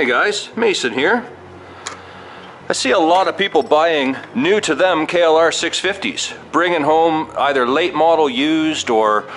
Hi guys, Mason here. I see a lot of people buying new to them KLR 650s, bringing home either late model used or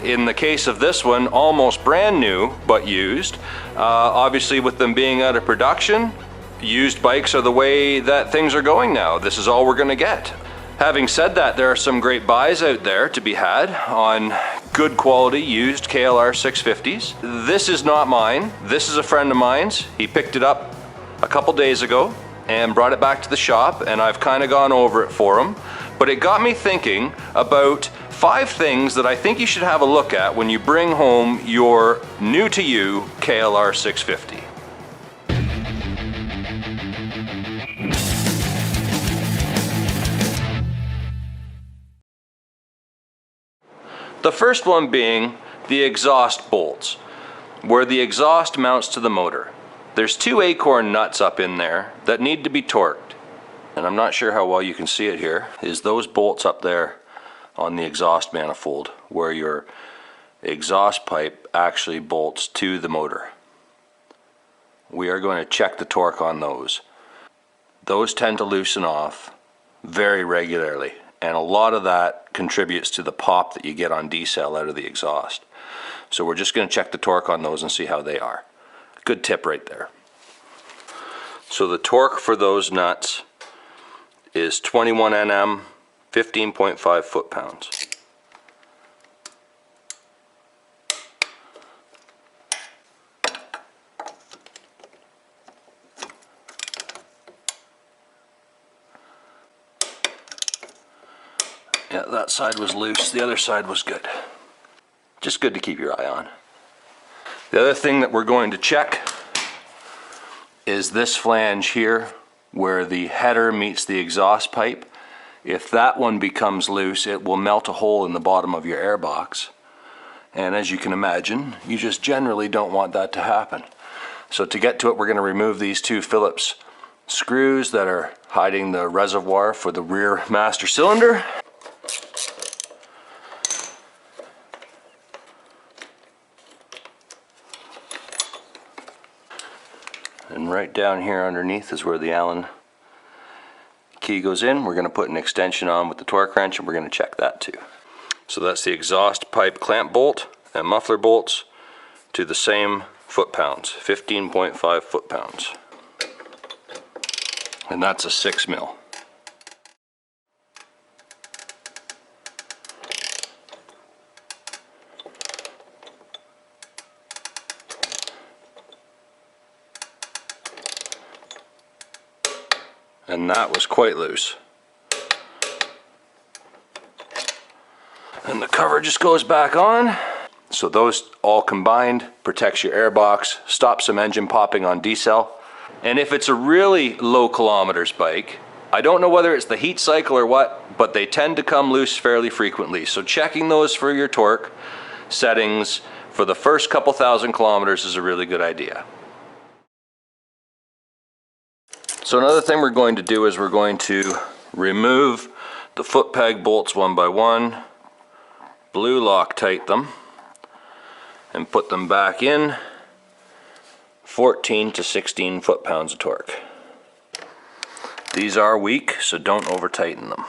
in the case of this one, almost brand new but used. Obviously with them being out of production, used bikes are the way that things are going now. This is all we're gonna get. Having said that, there are some great buys out there to be had on good quality used KLR 650s. This is not mine. This is a friend of mine's. He picked it up a couple days ago and brought it back to the shop, and I've kind of gone over it for him. But it got me thinking about 5 things that I think you should have a look at when you bring home your new to you KLR 650. The first one being the exhaust bolts, where the exhaust mounts to the motor. There's 2 acorn nuts up in there that need to be torqued. And I'm not sure how well you can see it here, is those bolts up there on the exhaust manifold where your exhaust pipe actually bolts to the motor. We are going to check the torque on those. Those tend to loosen off very regularly, and a lot of that contributes to the pop that you get on decel out of the exhaust. So we're just going to check the torque on those and see how they are. Good tip right there. So the torque for those nuts is 21 Nm, 15.5 foot-pounds. Yeah, that side was loose, the other side was good. Just good to keep your eye on. The other thing that we're going to check is this flange here where the header meets the exhaust pipe. If that one becomes loose, it will melt a hole in the bottom of your airbox. And as you can imagine, you just generally don't want that to happen. So to get to it, we're going to remove these 2 Phillips screws that are hiding the reservoir for the rear master cylinder. And right down here underneath is where the Allen key goes in. We're going to put an extension on with the torque wrench, and we're going to check that too. So that's the exhaust pipe clamp bolt and muffler bolts to the same foot-pounds, 15.5 foot-pounds. And that's a 6 mil. And that was quite loose. And the cover just goes back on. So those all combined protects your airbox, stops some engine popping on decel. And if it's a really low kilometers bike, I don't know whether it's the heat cycle or what, but they tend to come loose fairly frequently. So checking those for your torque settings for the first couple thousand kilometers is a really good idea. So another thing we're going to do is we're going to remove the foot peg bolts one by one, blue Loctite them, and put them back in. 14 to 16 foot-pounds of torque. These are weak, so don't over tighten them.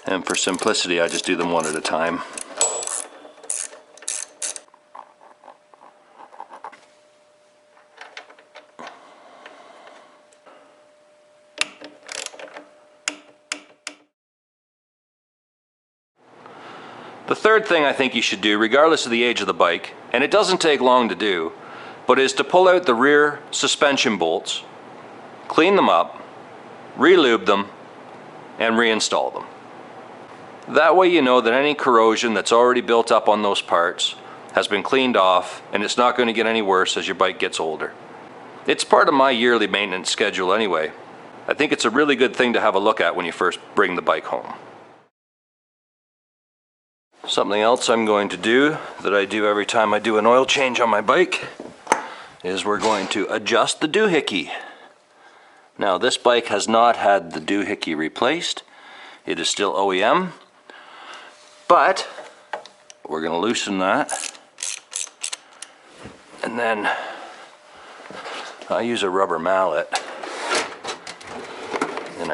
And for simplicity, I just do them one at a time. The third thing I think you should do, regardless of the age of the bike, and it doesn't take long to do, but is to pull out the rear suspension bolts, clean them up, re-lube them, and reinstall them. That way you know that any corrosion that's already built up on those parts has been cleaned off, and it's not going to get any worse as your bike gets older. It's part of my yearly maintenance schedule anyway. I think it's a really good thing to have a look at when you first bring the bike home. Something else I'm going to do that I do every time I do an oil change on my bike is we're going to adjust the doohickey. Now this bike has not had the doohickey replaced. It is still OEM, but We're going to loosen that. And then I use a rubber mallet. And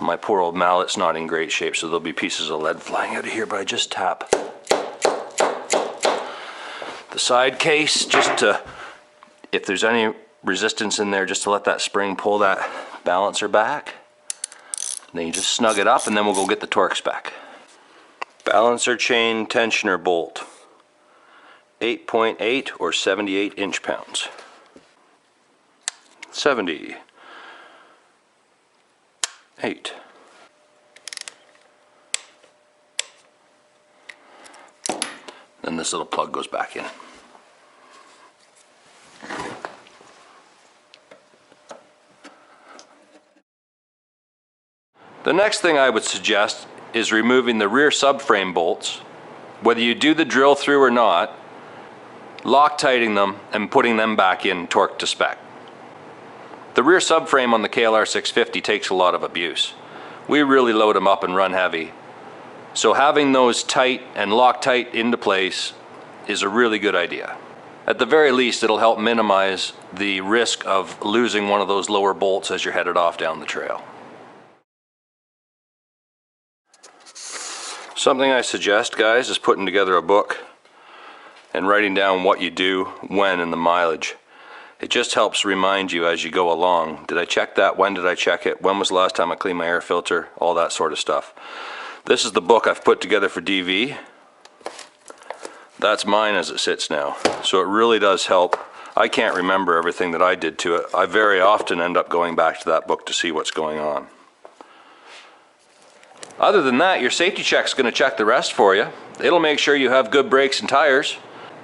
my poor old mallet's not in great shape, so there'll be pieces of lead flying out of here, but I just tap the side case just to, if there's any resistance in there, just to let that spring pull that balancer back. Then you just snug it up, and then we'll go get the Torx back. Balancer chain tensioner bolt, 8.8 or 78 inch-pounds. 78. Then this little plug goes back in. The next thing I would suggest is removing the rear subframe bolts. Whether you do the drill through or not, Loctiting them and putting them back in torque to spec. The rear subframe on the KLR 650 takes a lot of abuse. We really load them up and run heavy. So having those tight and Loctite into place is a really good idea. At the very least, it'll help minimize the risk of losing one of those lower bolts as you're headed off down the trail. Something I suggest, guys, is putting together a book and writing down what you do, when, and the mileage. It just helps remind you as you go along. Did I check that? When did I check it? When was the last time I cleaned my air filter? All that sort of stuff. This is the book I've put together for DV. That's mine as it sits now. So it really does help. I can't remember everything that I did to it. I very often end up going back to that book to see what's going on. Other than that, your safety check's going to check the rest for you. It'll make sure you have good brakes and tires.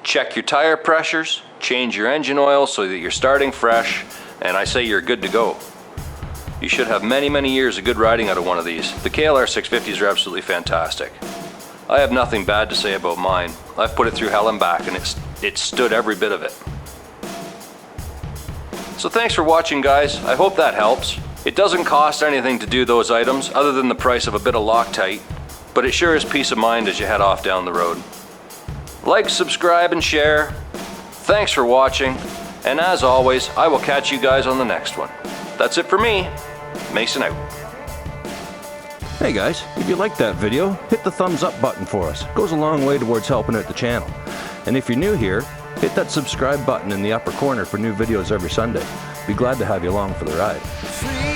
Check your tire pressures, change your engine oil so that you're starting fresh, and I say you're good to go. You should have many, many years of good riding out of one of these. The KLR 650s are absolutely fantastic. I have nothing bad to say about mine. I've put it through hell and back, and it stood every bit of it. So thanks for watching, guys. I hope that helps. It doesn't cost anything to do those items other than the price of a bit of Loctite, but it sure is peace of mind as you head off down the road. Like, subscribe, and share. Thanks for watching, and as always, I will catch you guys on the next one. That's it for me. Mason out. Hey guys, if you liked that video, hit the thumbs up button for us. It goes a long way towards helping out the channel. And if you're new here, hit that subscribe button in the upper corner for new videos every Sunday. Be glad to have you along for the ride.